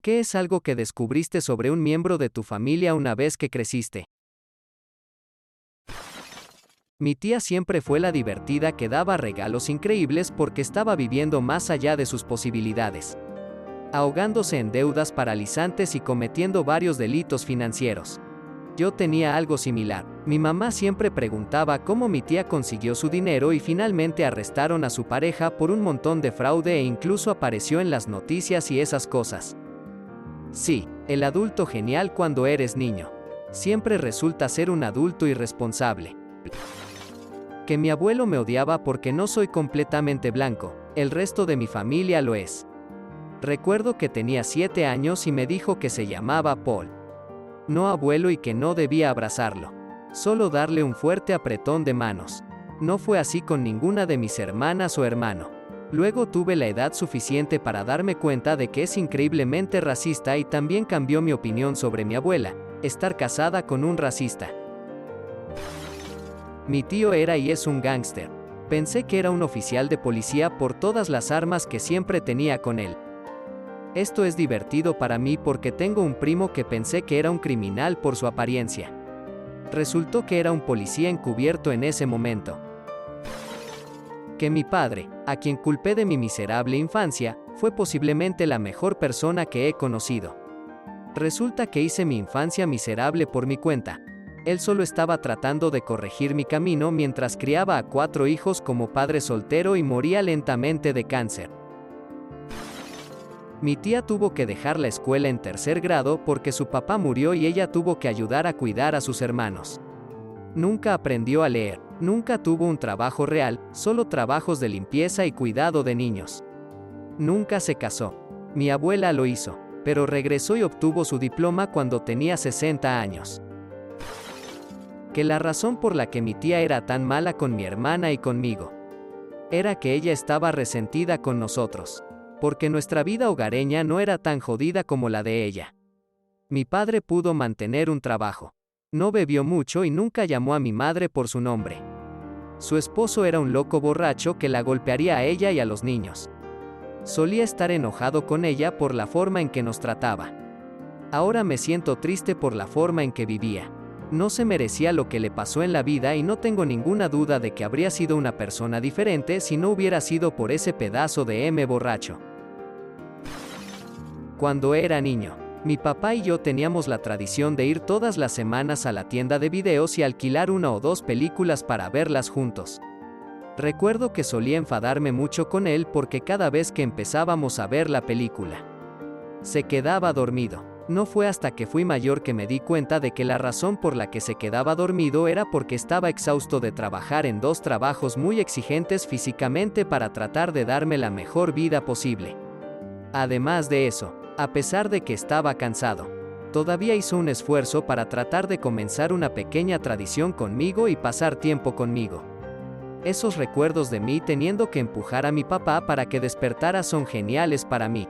¿Qué es algo que descubriste sobre un miembro de tu familia una vez que creciste? Mi tía siempre fue la divertida que daba regalos increíbles porque estaba viviendo más allá de sus posibilidades, ahogándose en deudas paralizantes y cometiendo varios delitos financieros. Yo tenía algo similar. Mi mamá siempre preguntaba cómo mi tía consiguió su dinero y finalmente arrestaron a su pareja por un montón de fraude e incluso apareció en las noticias y esas cosas. Sí, el adulto genial cuando eres niño. Siempre resulta ser un adulto irresponsable. Que mi abuelo me odiaba porque no soy completamente blanco, el resto de mi familia lo es. Recuerdo que tenía 7 años y me dijo que se llamaba Paul. No abuelo y que no debía abrazarlo. Solo darle un fuerte apretón de manos. No fue así con ninguna de mis hermanas o hermano. Luego tuve la edad suficiente para darme cuenta de que es increíblemente racista y también cambió mi opinión sobre mi abuela, estar casada con un racista. Mi tío era y es un gángster. Pensé que era un oficial de policía por todas las armas que siempre tenía con él. Esto es divertido para mí porque tengo un primo que pensé que era un criminal por su apariencia. Resultó que era un policía encubierto en ese momento. Que mi padre, a quien culpé de mi miserable infancia, fue posiblemente la mejor persona que he conocido. Resulta que hice mi infancia miserable por mi cuenta. Él solo estaba tratando de corregir mi camino mientras criaba a 4 hijos como padre soltero y moría lentamente de cáncer. Mi tía tuvo que dejar la escuela en 3er grado porque su papá murió y ella tuvo que ayudar a cuidar a sus hermanos. Nunca aprendió a leer, nunca tuvo un trabajo real, solo trabajos de limpieza y cuidado de niños. Nunca se casó. Mi abuela lo hizo, pero regresó y obtuvo su diploma cuando tenía 60 años. Que la razón por la que mi tía era tan mala con mi hermana y conmigo era que ella estaba resentida con nosotros, porque nuestra vida hogareña no era tan jodida como la de ella. Mi padre pudo mantener un trabajo. No bebió mucho y nunca llamó a mi madre por su nombre. Su esposo era un loco borracho que la golpearía a ella y a los niños. Solía estar enojado con ella por la forma en que nos trataba. Ahora me siento triste por la forma en que vivía. No se merecía lo que le pasó en la vida y no tengo ninguna duda de que habría sido una persona diferente si no hubiera sido por ese pedazo de borracho. Cuando era niño, mi papá y yo teníamos la tradición de ir todas las semanas a la tienda de videos y alquilar 1 o 2 películas para verlas juntos. Recuerdo que solía enfadarme mucho con él porque cada vez que empezábamos a ver la película, se quedaba dormido. No fue hasta que fui mayor que me di cuenta de que la razón por la que se quedaba dormido era porque estaba exhausto de trabajar en 2 trabajos muy exigentes físicamente para tratar de darme la mejor vida posible. Además de eso, a pesar de que estaba cansado, todavía hizo un esfuerzo para tratar de comenzar una pequeña tradición conmigo y pasar tiempo conmigo. Esos recuerdos de mí teniendo que empujar a mi papá para que despertara son geniales para mí,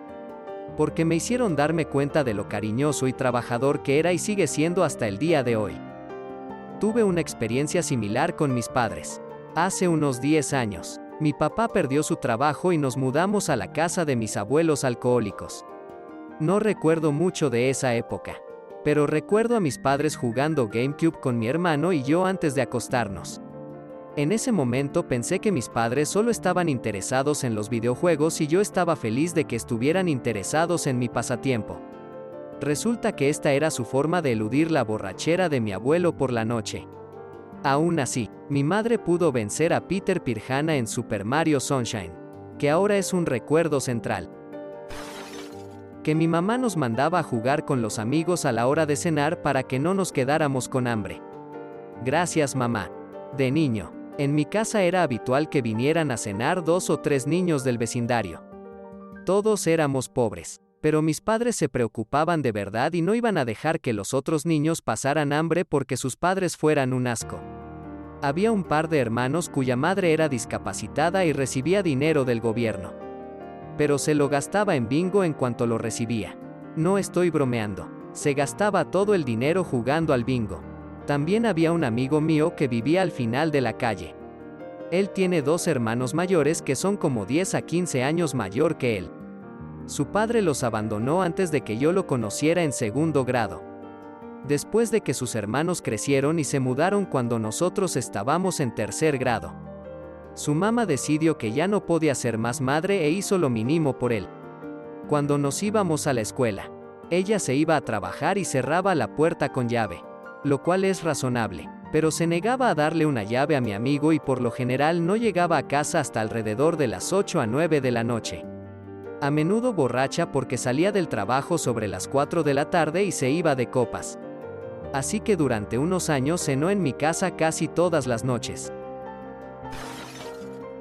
porque me hicieron darme cuenta de lo cariñoso y trabajador que era y sigue siendo hasta el día de hoy. Tuve una experiencia similar con mis padres. Hace unos 10 años, mi papá perdió su trabajo y nos mudamos a la casa de mis abuelos alcohólicos. No recuerdo mucho de esa época, pero recuerdo a mis padres jugando GameCube con mi hermano y yo antes de acostarnos. En ese momento pensé que mis padres solo estaban interesados en los videojuegos y yo estaba feliz de que estuvieran interesados en mi pasatiempo. Resulta que esta era su forma de eludir la borrachera de mi abuelo por la noche. Aún así, mi madre pudo vencer a Peter Pirhana en Super Mario Sunshine, que ahora es un recuerdo central. Que mi mamá nos mandaba a jugar con los amigos a la hora de cenar para que no nos quedáramos con hambre. Gracias, mamá. De niño, en mi casa era habitual que vinieran a cenar 2 o 3 niños del vecindario. Todos éramos pobres, pero mis padres se preocupaban de verdad y no iban a dejar que los otros niños pasaran hambre porque sus padres fueran un asco. Había un par de hermanos cuya madre era discapacitada y recibía dinero del gobierno, pero se lo gastaba en bingo en cuanto lo recibía. No estoy bromeando, se gastaba todo el dinero jugando al bingo. También había un amigo mío que vivía al final de la calle. Él tiene 2 hermanos mayores que son como 10 a 15 años mayor que él. Su padre los abandonó antes de que yo lo conociera en segundo grado. Después de que sus hermanos crecieron y se mudaron cuando nosotros estábamos en tercer grado. Su mamá decidió que ya no podía ser más madre e hizo lo mínimo por él. Cuando nos íbamos a la escuela, ella se iba a trabajar y cerraba la puerta con llave, lo cual es razonable, pero se negaba a darle una llave a mi amigo y por lo general no llegaba a casa hasta alrededor de las 8 a 9 de la noche. A menudo borracha porque salía del trabajo sobre las 4 de la tarde y se iba de copas. Así que durante unos años cenó en mi casa casi todas las noches.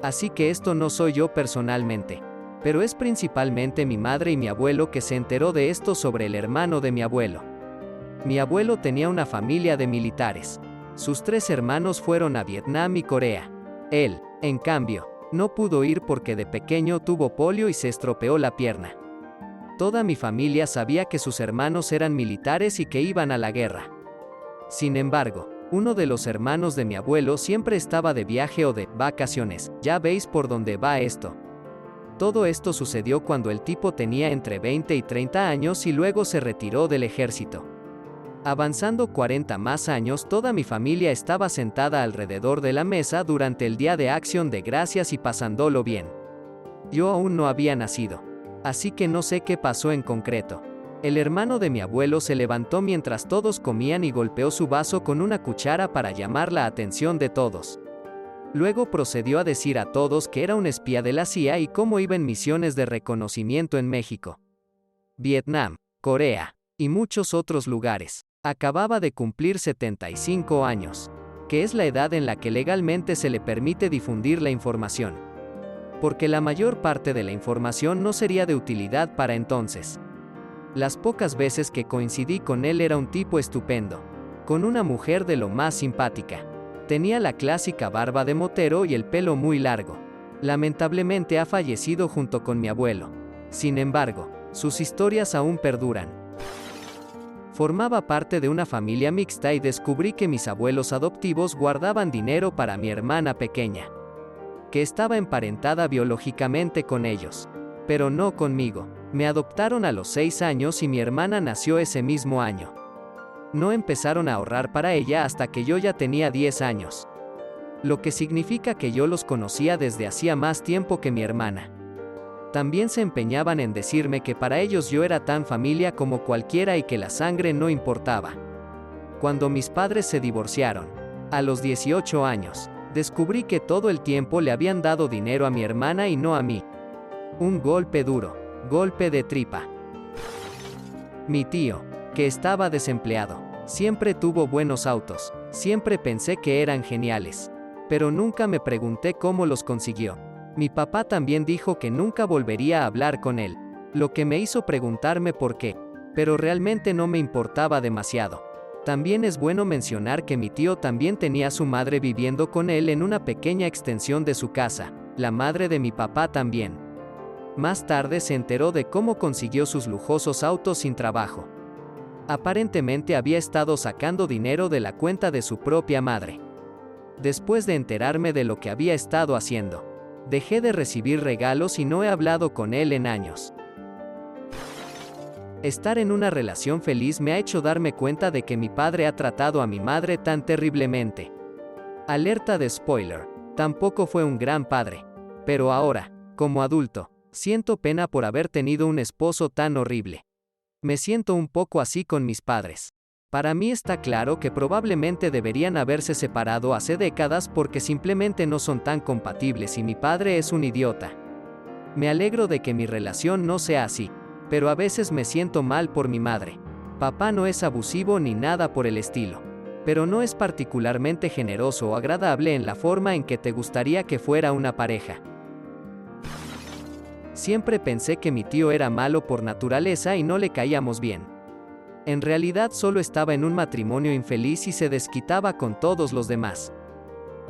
Así que esto no soy yo personalmente, pero es principalmente mi madre y mi abuelo que se enteró de esto sobre el hermano de mi abuelo. Mi abuelo tenía una familia de militares. Sus 3 hermanos fueron a Vietnam y Corea. Él, en cambio, no pudo ir porque de pequeño tuvo polio y se estropeó la pierna. Toda mi familia sabía que sus hermanos eran militares y que iban a la guerra. Sin embargo, uno de los hermanos de mi abuelo siempre estaba de viaje o de vacaciones. Ya veis por dónde va esto. Todo esto sucedió cuando el tipo tenía entre 20 y 30 años y luego se retiró del ejército. Avanzando 40 más años, toda mi familia estaba sentada alrededor de la mesa durante el Día de Acción de Gracias y pasándolo bien. Yo aún no había nacido, así que no sé qué pasó en concreto. El hermano de mi abuelo se levantó mientras todos comían y golpeó su vaso con una cuchara para llamar la atención de todos. Luego procedió a decir a todos que era un espía de la CIA y cómo iba en misiones de reconocimiento en México, Vietnam, Corea y muchos otros lugares. Acababa de cumplir 75 años, que es la edad en la que legalmente se le permite difundir la información. Porque la mayor parte de la información no sería de utilidad para entonces. Las pocas veces que coincidí con él era un tipo estupendo, con una mujer de lo más simpática. Tenía la clásica barba de motero y el pelo muy largo. Lamentablemente ha fallecido junto con mi abuelo. Sin embargo, sus historias aún perduran. Formaba parte de una familia mixta y descubrí que mis abuelos adoptivos guardaban dinero para mi hermana pequeña, que estaba emparentada biológicamente con ellos, pero no conmigo. Me adoptaron a los 6 años y mi hermana nació ese mismo año. No empezaron a ahorrar para ella hasta que yo ya tenía 10 años. Lo que significa que yo los conocía desde hacía más tiempo que mi hermana. También se empeñaban en decirme que para ellos yo era tan familia como cualquiera y que la sangre no importaba. Cuando mis padres se divorciaron, a los 18 años, descubrí que todo el tiempo le habían dado dinero a mi hermana y no a mí. Un golpe duro, golpe de tripa. Mi tío, que estaba desempleado, siempre tuvo buenos autos, siempre pensé que eran geniales, pero nunca me pregunté cómo los consiguió. Mi papá también dijo que nunca volvería a hablar con él, lo que me hizo preguntarme por qué, pero realmente no me importaba demasiado. También es bueno mencionar que mi tío también tenía a su madre viviendo con él en una pequeña extensión de su casa, la madre de mi papá también. Más tarde se enteró de cómo consiguió sus lujosos autos sin trabajo. Aparentemente había estado sacando dinero de la cuenta de su propia madre. Después de enterarme de lo que había estado haciendo, dejé de recibir regalos y no he hablado con él en años. Estar en una relación feliz me ha hecho darme cuenta de que mi padre ha tratado a mi madre tan terriblemente. Alerta de spoiler, tampoco fue un gran padre. Pero ahora, como adulto, siento pena por haber tenido un esposo tan horrible. Me siento un poco así con mis padres. Para mí está claro que probablemente deberían haberse separado hace décadas porque simplemente no son tan compatibles y mi padre es un idiota. Me alegro de que mi relación no sea así, pero a veces me siento mal por mi madre. Papá no es abusivo ni nada por el estilo, pero no es particularmente generoso o agradable en la forma en que te gustaría que fuera una pareja. Siempre pensé que mi tío era malo por naturaleza y no le caíamos bien. En realidad solo estaba en un matrimonio infeliz y se desquitaba con todos los demás.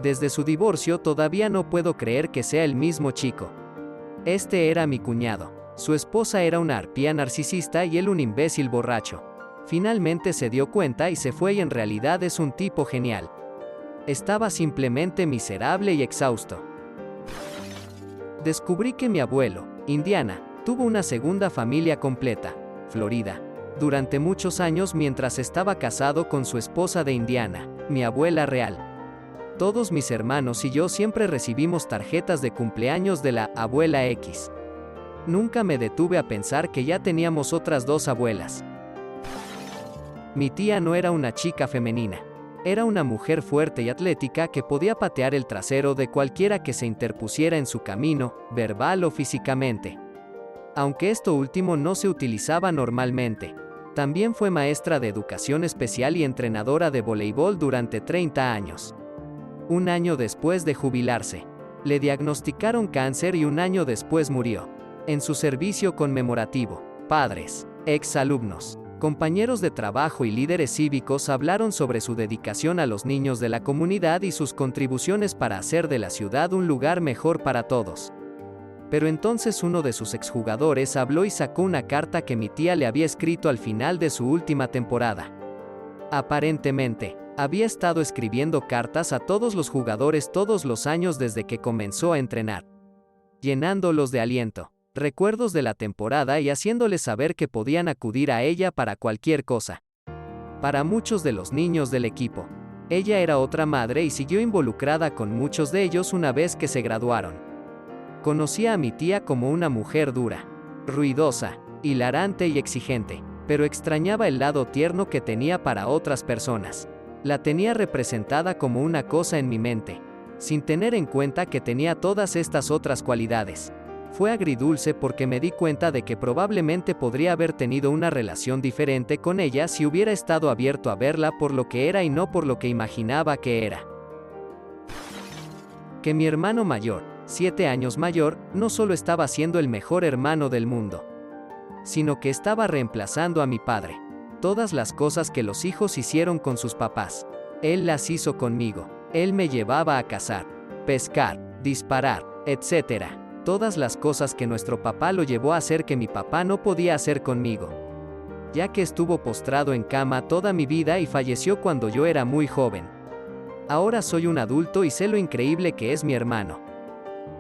Desde su divorcio todavía no puedo creer que sea el mismo chico. Este era mi cuñado. Su esposa era una arpía narcisista y él un imbécil borracho. Finalmente se dio cuenta y se fue y en realidad es un tipo genial. Estaba simplemente miserable y exhausto. Descubrí que mi abuelo, Indiana, tuvo una segunda familia completa, Florida, durante muchos años mientras estaba casado con su esposa de Indiana, mi abuela real. Todos mis hermanos y yo siempre recibimos tarjetas de cumpleaños de la abuela X. Nunca me detuve a pensar que ya teníamos otras 2 abuelas. Mi tía no era una chica femenina. Era una mujer fuerte y atlética que podía patear el trasero de cualquiera que se interpusiera en su camino, verbal o físicamente. Aunque esto último no se utilizaba normalmente. También fue maestra de educación especial y entrenadora de voleibol durante 30 años. Un año después de jubilarse, le diagnosticaron cáncer y un año después murió. En su servicio conmemorativo, padres, exalumnos, compañeros de trabajo y líderes cívicos hablaron sobre su dedicación a los niños de la comunidad y sus contribuciones para hacer de la ciudad un lugar mejor para todos. Pero entonces uno de sus exjugadores habló y sacó una carta que mi tía le había escrito al final de su última temporada. Aparentemente, había estado escribiendo cartas a todos los jugadores todos los años desde que comenzó a entrenar, llenándolos de aliento, recuerdos de la temporada y haciéndoles saber que podían acudir a ella para cualquier cosa. Para muchos de los niños del equipo, ella era otra madre y siguió involucrada con muchos de ellos una vez que se graduaron. Conocía a mi tía como una mujer dura, ruidosa, hilarante y exigente, pero extrañaba el lado tierno que tenía para otras personas. La tenía representada como una cosa en mi mente, sin tener en cuenta que tenía todas estas otras cualidades. Fue agridulce porque me di cuenta de que probablemente podría haber tenido una relación diferente con ella si hubiera estado abierto a verla por lo que era y no por lo que imaginaba que era. Que mi hermano mayor, 7 años mayor, no solo estaba siendo el mejor hermano del mundo, sino que estaba reemplazando a mi padre. Todas las cosas que los hijos hicieron con sus papás, él las hizo conmigo. Él me llevaba a cazar, pescar, disparar, etc. Todas las cosas que nuestro papá lo llevó a hacer que mi papá no podía hacer conmigo, ya que estuvo postrado en cama toda mi vida y falleció cuando yo era muy joven. Ahora soy un adulto y sé lo increíble que es mi hermano.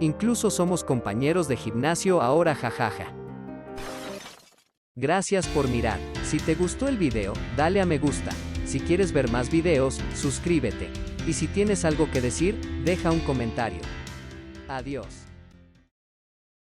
Incluso somos compañeros de gimnasio ahora, jajaja. Gracias por mirar. Si te gustó el video, dale a me gusta. Si quieres ver más videos, suscríbete. Y si tienes algo que decir, deja un comentario. Adiós.